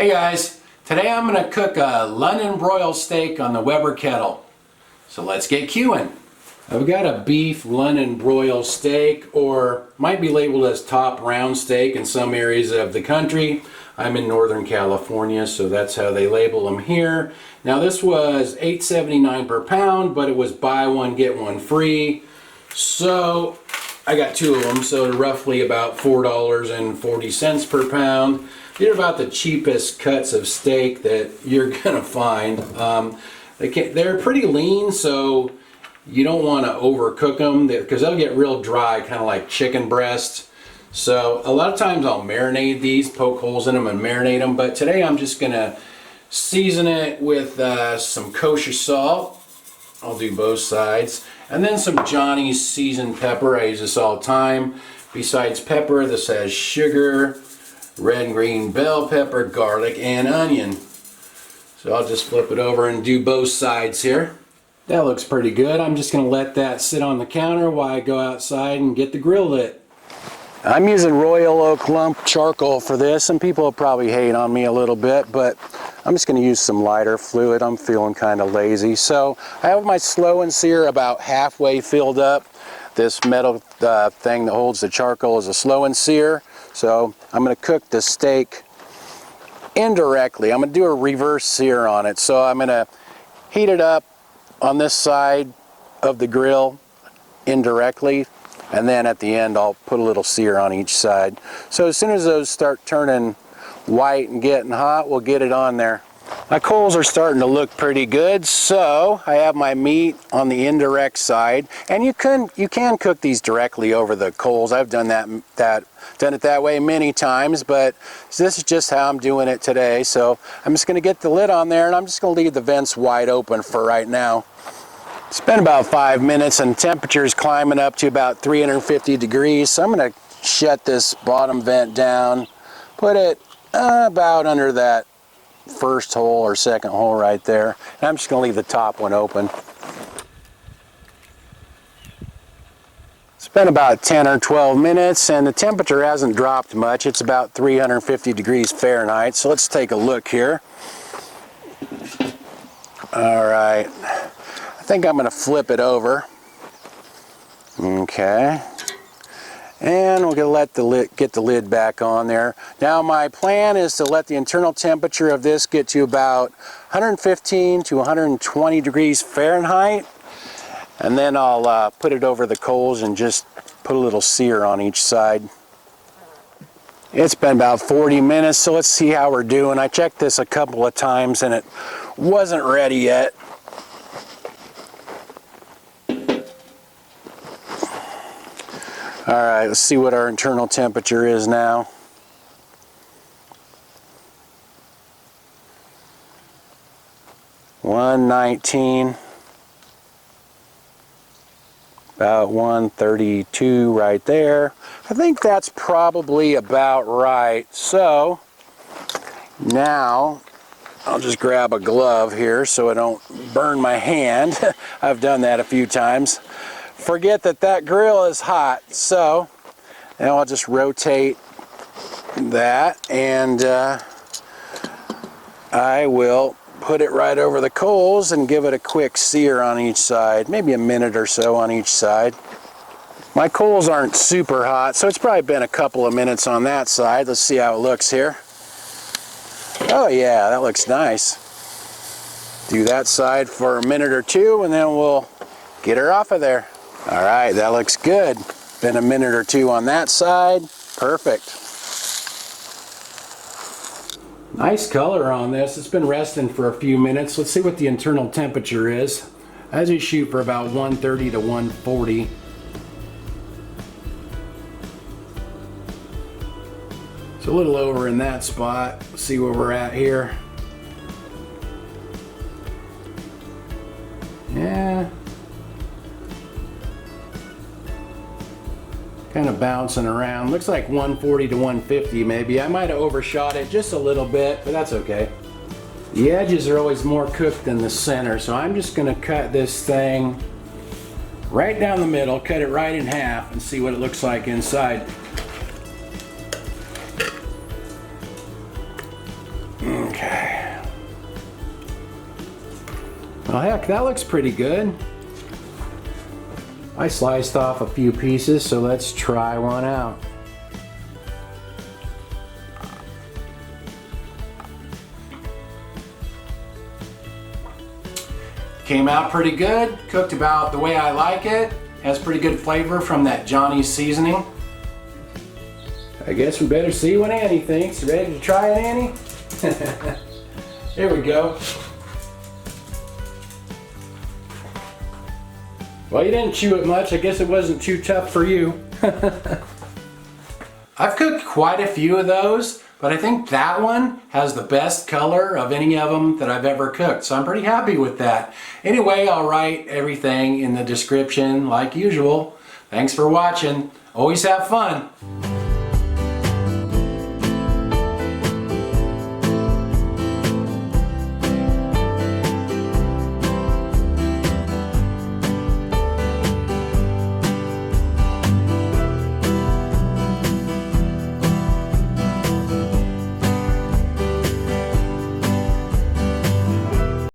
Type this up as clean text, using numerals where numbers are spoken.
Hey guys, today I'm going to cook a London broil steak on the Weber kettle. So let's get queuing. I've got a beef London broil steak, or might be labeled as top round steak in some areas of the country. I'm in Northern California, so that's how they label them here. Now this was $8.79 per pound, but it was buy one get one free. So I got two of them, so they're roughly about $4.40 per pound. They're about the cheapest cuts of steak that you're gonna find. They're pretty lean, so you don't want to overcook them because they'll get real dry, kind of like chicken breast. So a lot of times I'll marinate these, poke holes in them and marinate them, but today I'm just gonna season it with some kosher salt. I'll do both sides, and then some Johnny's seasoned pepper. I use this all the time. Besides pepper, this has sugar, red and green bell pepper, garlic, and onion. So I'll just flip it over and do both sides here. That looks pretty good. I'm just going to let that sit on the counter while I go outside and get the grill lit. I'm using Royal Oak Lump charcoal for this, and people will probably hate on me a little bit, but I'm just going to use some lighter fluid. I'm feeling kind of lazy. So I have my slow and sear about halfway filled up. This metal thing that holds the charcoal is a slow and sear. So I'm going to cook the steak indirectly. I'm going to do a reverse sear on it. So I'm going to heat it up on this side of the grill indirectly, and then at the end I'll put a little sear on each side. So as soon as those start turning white and getting hot, we'll get it on there. My coals are starting to look pretty good, so I have my meat on the indirect side, and you can cook these directly over the coals. I've done it that way many times, but this is just how I'm doing it today. So I'm just going to get the lid on there, and I'm just going to leave the vents wide open for right now. It's been about 5 minutes, and the temperature is climbing up to about 350 degrees. So I'm going to shut this bottom vent down, put it about under that first hole or second hole right there, and I'm just going to leave the top one open. It's been about 10 or 12 minutes, and the temperature hasn't dropped much. It's about 350 degrees Fahrenheit. So let's take a look here. All right, I think I'm going to flip it over. Okay. And we're going to get the lid back on there. Now my plan is to let the internal temperature of this get to about 115 to 120 degrees Fahrenheit. And then I'll put it over the coals and just put a little sear on each side. It's been about 40 minutes, so let's see how we're doing. I checked this a couple of times and it wasn't ready yet. All right, let's see what our internal temperature is now. $119, about 132 right there. I think that's probably about right. So now I'll just grab a glove here so I don't burn my hand. I've done that a few times. Forget that grill is hot, so now I'll just rotate that, and I will put it right over the coals and give it a quick sear on each side, maybe a minute or so on each side. My coals aren't super hot, so it's probably been a couple of minutes on that side. Let's see how it looks here. Oh yeah, that looks nice. Do that side for a minute or two, and then we'll get her off of there. All right, that looks good. Been a minute or two on that side. Perfect. Nice color on this. It's been resting for a few minutes. Let's see what the internal temperature is. I usually shoot for about 130 to 140. It's a little over in that spot. Let's see where we're at here. Yeah. Kind of bouncing around. Looks like 140 to 150 maybe. I might have overshot it just a little bit, but that's okay. The edges are always more cooked than the center, so I'm just going to cut this thing right down the middle, cut it right in half, and see what it looks like inside. Okay. Well, heck, that looks pretty good. I sliced off a few pieces, so let's try one out. Came out pretty good, cooked about the way I like it. Has pretty good flavor from that Johnny's seasoning. I guess we better see what Annie thinks. Ready to try it, Annie? Here we go. Well, you didn't chew it much. I guess it wasn't too tough for you. I've cooked quite a few of those, but I think that one has the best color of any of them that I've ever cooked, so I'm pretty happy with that. Anyway, I'll write everything in the description like usual. Thanks for watching. Always have fun.